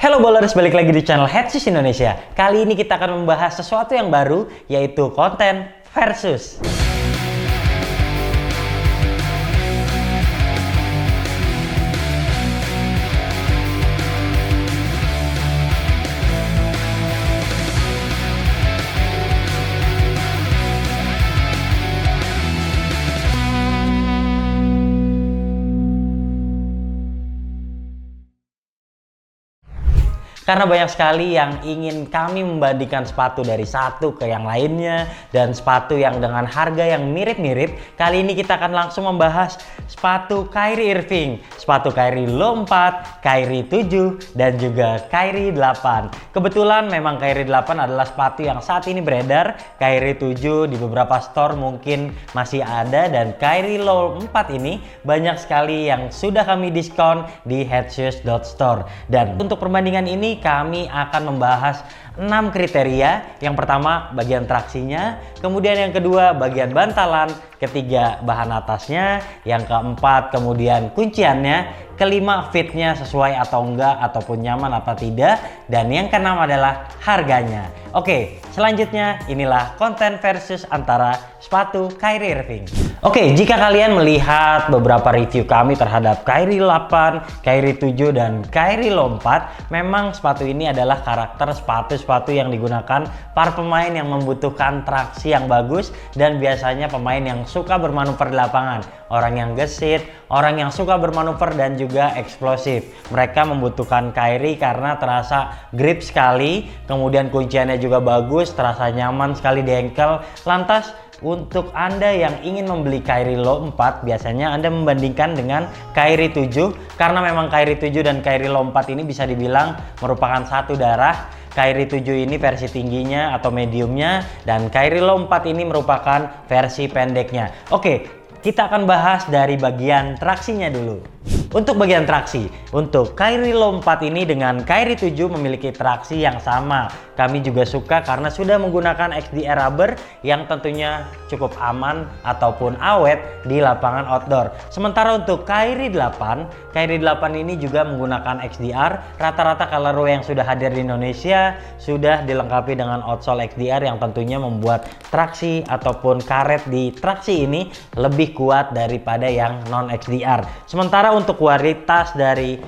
Halo bowlers, balik lagi di channel Headshoes Indonesia. Kali ini kita akan membahas sesuatu yang baru, yaitu konten versus. Karena banyak sekali yang ingin kami membandingkan sepatu dari satu ke yang lainnya dan sepatu yang dengan harga yang mirip-mirip, kali ini kita akan langsung membahas sepatu Kyrie Irving, sepatu Kyrie Low 4, Kyrie 7, dan juga Kyrie 8. Kebetulan memang Kyrie 8 adalah sepatu yang saat ini beredar, Kyrie 7 di beberapa store mungkin masih ada, dan Kyrie Low 4 ini banyak sekali yang sudah kami diskon di headshoes.store. Dan untuk perbandingan ini kami akan membahas 6 kriteria. Yang pertama bagian traksinya, kemudian yang kedua bagian bantalan, ketiga bahan atasnya, yang keempat kemudian kunciannya, kelima fitnya sesuai atau enggak ataupun nyaman atau tidak, dan yang keenam adalah harganya. Oke, selanjutnya inilah konten versus antara sepatu Kyrie Irving. Oke, jika kalian melihat beberapa review kami terhadap Kyrie 8, Kyrie 7, dan Kyrie Low 4, memang sepatu ini adalah karakter sepatu-sepatu yang digunakan para pemain yang membutuhkan traksi yang bagus dan biasanya pemain yang suka bermanuver di lapangan, orang yang gesit, orang yang suka bermanuver dan juga eksplosif. Mereka membutuhkan Kyrie karena terasa grip sekali, kemudian kunciannya juga bagus, terasa nyaman sekali di ankle. Lantas untuk Anda yang ingin membeli Kyrie Low 4, biasanya Anda membandingkan dengan Kyrie 7 karena memang Kyrie 7 dan Kyrie Low 4 ini bisa dibilang merupakan satu darah. Kyrie 7 ini versi tingginya atau mediumnya, dan Kyrie Low 4 ini merupakan versi pendeknya. Oke, kita akan bahas dari bagian traksinya dulu. Untuk bagian traksi, untuk Kyrie Low 4 ini dengan Kyrie 7 memiliki traksi yang sama. Kami juga suka karena sudah menggunakan XDR rubber yang tentunya cukup aman ataupun awet di lapangan outdoor. Sementara untuk Kyrie 8, Kyrie 8 ini juga menggunakan XDR. Rata-rata colorway yang sudah hadir di Indonesia sudah dilengkapi dengan outsole XDR yang tentunya membuat traksi ataupun karet di traksi ini lebih kuat daripada yang non XDR. Sementara untuk kualitas dari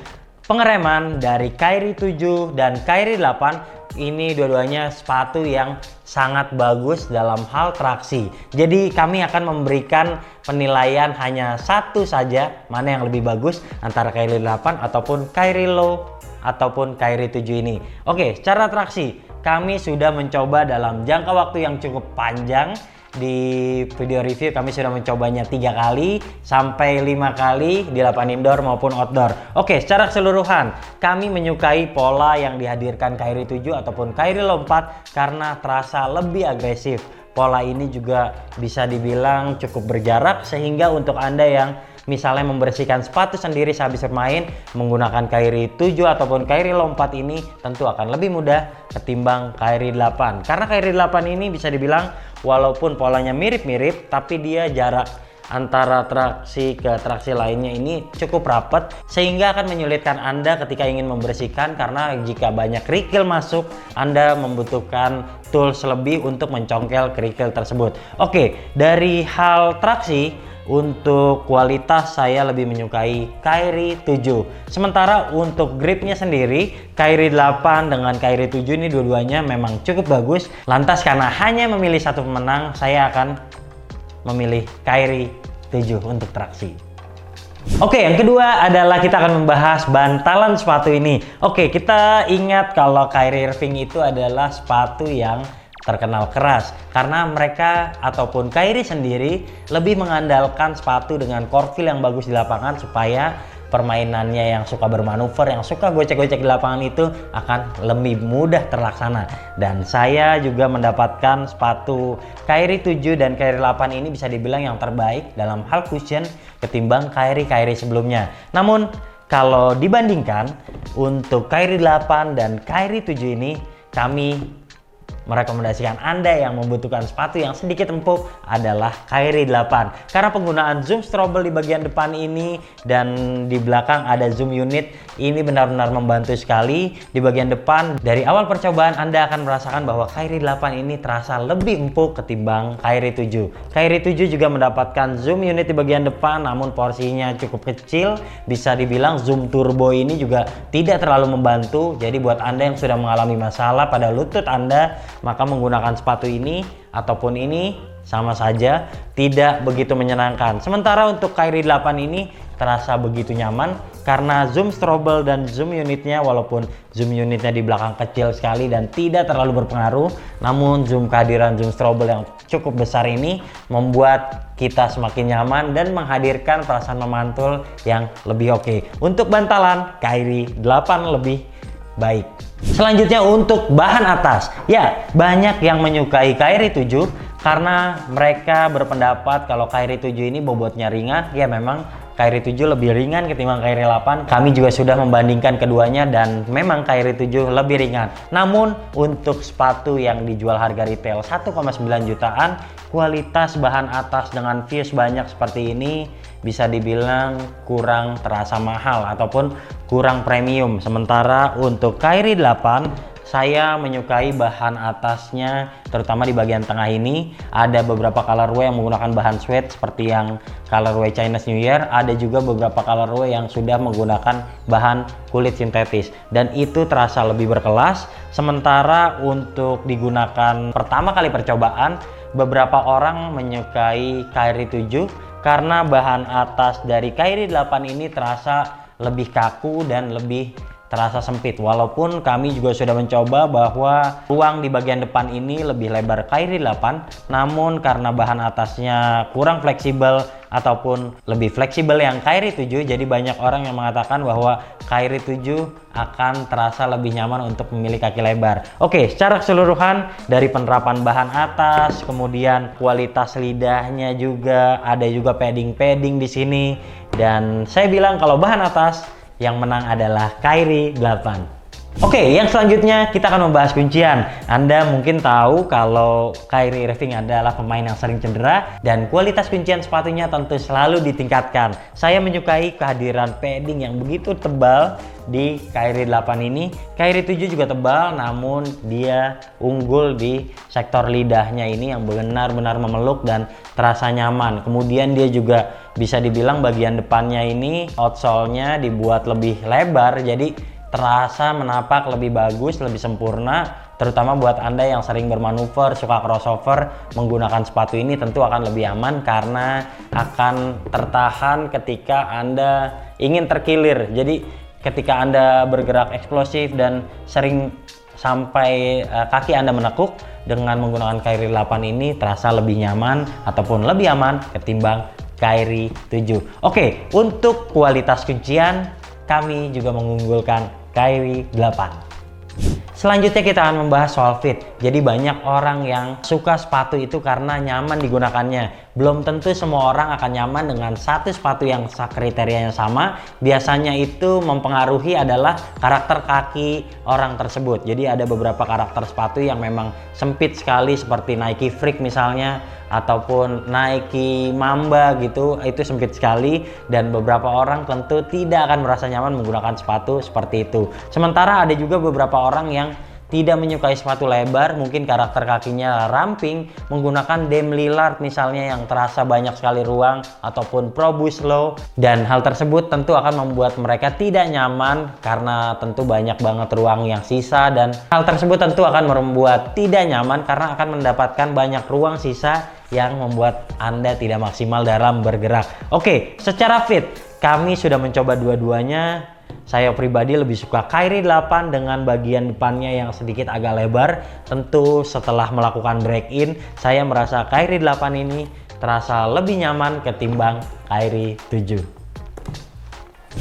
pengereman dari Kyrie 7 dan Kyrie 8, ini dua-duanya sepatu yang sangat bagus dalam hal traksi. Jadi kami akan memberikan penilaian hanya satu saja, mana yang lebih bagus antara Kyrie 8 ataupun Kyrie Low ataupun Kyrie 7 ini. Oke, secara traksi kami sudah mencoba dalam jangka waktu yang cukup panjang. Di video review kami sudah mencobanya 3 kali sampai 5 kali di lapangan indoor maupun outdoor. Oke, secara keseluruhan kami menyukai pola yang dihadirkan Kyrie 7 ataupun Kyrie Low 4 karena terasa lebih agresif. Pola ini juga bisa dibilang cukup berjarak, sehingga untuk Anda yang misalnya membersihkan sepatu sendiri sehabis bermain menggunakan Kyrie 7 ataupun Kyrie Low 4 ini tentu akan lebih mudah ketimbang Kyrie 8. Karena Kyrie 8 ini bisa dibilang walaupun polanya mirip-mirip, tapi dia jarak antara traksi ke traksi lainnya ini cukup rapat, sehingga akan menyulitkan Anda ketika ingin membersihkan, karena jika banyak kerikil masuk, Anda membutuhkan tools lebih untuk mencongkel kerikil tersebut. Oke, dari hal traksi, untuk kualitas saya lebih menyukai Kyrie 7. Sementara untuk gripnya sendiri, Kyrie 8 dengan Kyrie 7 ini dua-duanya memang cukup bagus. Lantas karena hanya memilih satu pemenang, saya akan memilih Kyrie 7 untuk traksi. Oke, yang kedua adalah kita akan membahas bantalan sepatu ini. Oke, kita ingat kalau Kyrie Irving itu adalah sepatu yang terkenal keras karena mereka ataupun Kyrie sendiri lebih mengandalkan sepatu dengan core feel yang bagus di lapangan supaya permainannya yang suka bermanuver, yang suka gocek-gocek di lapangan itu akan lebih mudah terlaksana. Dan saya juga mendapatkan sepatu Kyrie 7 dan Kyrie 8 ini bisa dibilang yang terbaik dalam hal cushion ketimbang Kyrie sebelumnya. Namun kalau dibandingkan untuk Kyrie 8 dan Kyrie 7 ini, kami merekomendasikan Anda yang membutuhkan sepatu yang sedikit empuk adalah Kyrie 8 karena penggunaan zoom strobel di bagian depan ini dan di belakang ada zoom unit Ini benar-benar membantu sekali di bagian depan. Dari awal percobaan Anda akan merasakan bahwa Kairi 8 ini terasa lebih empuk ketimbang Kairi 7. Kairi 7 juga mendapatkan zoom unit di bagian depan, namun porsinya cukup kecil. Bisa dibilang zoom turbo ini juga tidak terlalu membantu. Jadi buat Anda yang sudah mengalami masalah pada lutut Anda, maka menggunakan sepatu ini ataupun ini sama saja tidak begitu menyenangkan. Sementara untuk Kairi 8 ini terasa begitu nyaman karena zoom strobel dan zoom unitnya, walaupun zoom unitnya di belakang kecil sekali dan tidak terlalu berpengaruh, namun kehadiran zoom strobel yang cukup besar ini membuat kita semakin nyaman dan menghadirkan perasaan memantul yang lebih oke. Untuk bantalan, Kairi 8 lebih baik. Selanjutnya untuk bahan atas. Ya, banyak yang menyukai Kairi 7 karena mereka berpendapat kalau Kairi 7 ini bobotnya ringan. Ya, memang Kairi 7 lebih ringan ketimbang Kairi 8. Kami juga sudah membandingkan keduanya dan memang Kairi 7 lebih ringan. Namun untuk sepatu yang dijual harga retail 1,9 jutaan, kualitas bahan atas dengan fuse banyak seperti ini bisa dibilang kurang terasa mahal ataupun kurang premium. Sementara untuk Kairi 8 saya menyukai bahan atasnya, terutama di bagian tengah ini. Ada beberapa colorway yang menggunakan bahan suede seperti yang colorway Chinese New Year. Ada juga beberapa colorway yang sudah menggunakan bahan kulit sintetis, dan itu terasa lebih berkelas. Sementara untuk digunakan pertama kali percobaan, beberapa orang menyukai Kairi 7 karena bahan atas dari Kairi 8 ini terasa lebih kaku dan lebih terasa sempit. Walaupun kami juga sudah mencoba bahwa ruang di bagian depan ini lebih lebar Kairi 8, namun karena bahan atasnya kurang fleksibel ataupun lebih fleksibel yang Kairi 7, jadi banyak orang yang mengatakan bahwa Kairi 7 akan terasa lebih nyaman untuk memilih kaki lebar. Oke, secara keseluruhan dari penerapan bahan atas, kemudian kualitas lidahnya juga, ada juga padding-padding di sini, dan saya bilang kalau bahan atas yang menang adalah Kairi 8. Oke, yang selanjutnya kita akan membahas kuncian. Anda mungkin tahu kalau Kyrie Irving adalah pemain yang sering cedera dan kualitas kuncian sepatunya tentu selalu ditingkatkan. Saya menyukai kehadiran padding yang begitu tebal di Kyrie 8 ini. Kyrie 7 juga tebal, namun dia unggul di sektor lidahnya ini yang benar-benar memeluk dan terasa nyaman. Kemudian dia juga bisa dibilang bagian depannya ini outsole-nya dibuat lebih lebar, jadi terasa menapak lebih bagus, lebih sempurna. Terutama buat Anda yang sering bermanuver, suka crossover, menggunakan sepatu ini tentu akan lebih aman karena akan tertahan ketika Anda ingin terkilir. Jadi ketika Anda bergerak eksplosif dan sering sampai kaki Anda menekuk, dengan menggunakan Kyrie 8 ini terasa lebih nyaman ataupun lebih aman ketimbang Kyrie 7. Oke, untuk kualitas kuncian kami juga mengunggulkan Kyrie 8. Selanjutnya kita akan membahas soal fit. Jadi banyak orang yang suka sepatu itu karena nyaman digunakannya. Belum tentu semua orang akan nyaman dengan satu sepatu yang kriterianya sama. Biasanya itu mempengaruhi adalah karakter kaki orang tersebut. Jadi ada beberapa karakter sepatu yang memang sempit sekali seperti Nike Freak misalnya, ataupun Nike Mamba gitu, itu sempit sekali dan beberapa orang tentu tidak akan merasa nyaman menggunakan sepatu seperti itu. Sementara ada juga beberapa orang yang tidak menyukai sepatu lebar, mungkin karakter kakinya ramping, menggunakan Dame Lillard misalnya yang terasa banyak sekali ruang, ataupun Pro Boost Low, dan hal tersebut tentu akan membuat mereka tidak nyaman karena tentu banyak banget ruang yang sisa, dan hal tersebut tentu akan membuat tidak nyaman karena akan mendapatkan banyak ruang sisa yang membuat Anda tidak maksimal dalam bergerak. Oke, secara fit kami sudah mencoba dua-duanya. Saya pribadi lebih suka Kyrie 8 dengan bagian depannya yang sedikit agak lebar. Tentu setelah melakukan break-in, saya merasa Kyrie 8 ini terasa lebih nyaman ketimbang Kyrie 7.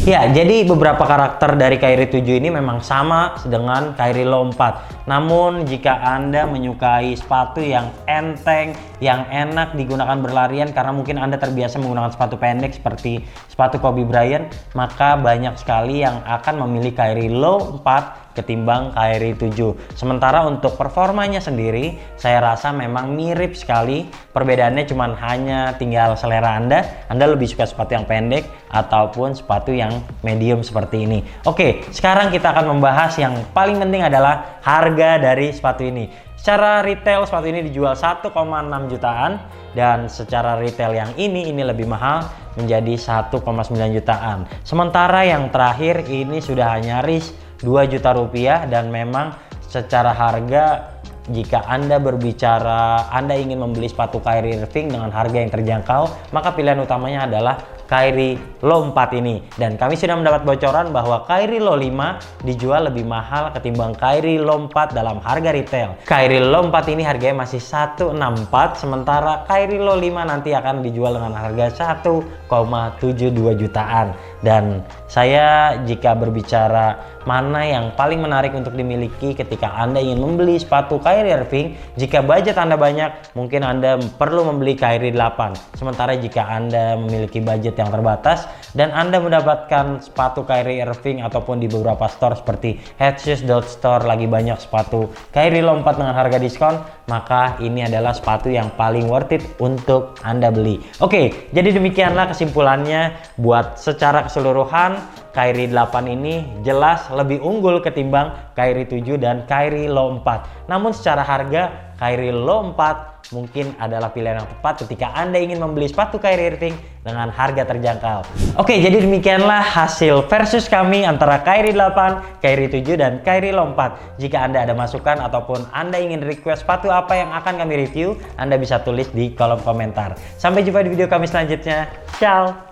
Ya, jadi beberapa karakter dari Kyrie 7 ini memang sama dengan Kyrie Low 4. Namun jika Anda menyukai sepatu yang enteng, yang enak digunakan berlarian karena mungkin Anda terbiasa menggunakan sepatu pendek seperti sepatu Kobe Bryant, maka banyak sekali yang akan memilih Kyrie Low 4 ketimbang Kyrie 7. Sementara untuk performanya sendiri, saya rasa memang mirip sekali. Perbedaannya cuma hanya tinggal selera Anda. Anda lebih suka sepatu yang pendek ataupun sepatu yang medium seperti ini. Oke, sekarang kita akan membahas yang paling penting adalah harga dari sepatu ini. Secara retail sepatu ini dijual 1,6 jutaan dan secara retail yang ini lebih mahal menjadi 1,9 jutaan. Sementara yang terakhir ini sudah nyaris 2 juta rupiah dan memang secara harga jika Anda berbicara Anda ingin membeli sepatu Kyrie Irving dengan harga yang terjangkau, maka pilihan utamanya adalah Kyrie Low 4 ini. Dan kami sudah mendapat bocoran bahwa Kyrie Low 5 dijual lebih mahal ketimbang Kyrie Low 4 dalam harga retail. Kyrie Low 4 ini harganya masih 164, sementara Kyrie Low 5 nanti akan dijual dengan harga 1,72 jutaan. Dan saya jika berbicara mana yang paling menarik untuk dimiliki ketika Anda ingin membeli sepatu Kyrie Irving, jika budget Anda banyak, mungkin Anda perlu membeli Kyrie 8. Sementara jika Anda memiliki budget yang terbatas dan Anda mendapatkan sepatu Kyrie Irving ataupun di beberapa store seperti Headshoes.store lagi banyak sepatu Kyrie Low 4 dengan harga diskon, maka ini adalah sepatu yang paling worth it untuk Anda beli. Oke, jadi demikianlah kesimpulannya. Buat secara keseluruhan, Kyrie 8 ini jelas lebih unggul ketimbang Kyrie 7 dan Kyrie Low 4. Namun secara harga, Kyrie Low 4 mungkin adalah pilihan yang tepat ketika Anda ingin membeli sepatu Kyrie Irving dengan harga terjangkau. Oke, jadi demikianlah hasil versus kami antara Kyrie 8, Kyrie 7, dan Kyrie Low 4. Jika Anda ada masukan ataupun Anda ingin request sepatu apa yang akan kami review, Anda bisa tulis di kolom komentar. Sampai jumpa di video kami selanjutnya. Ciao!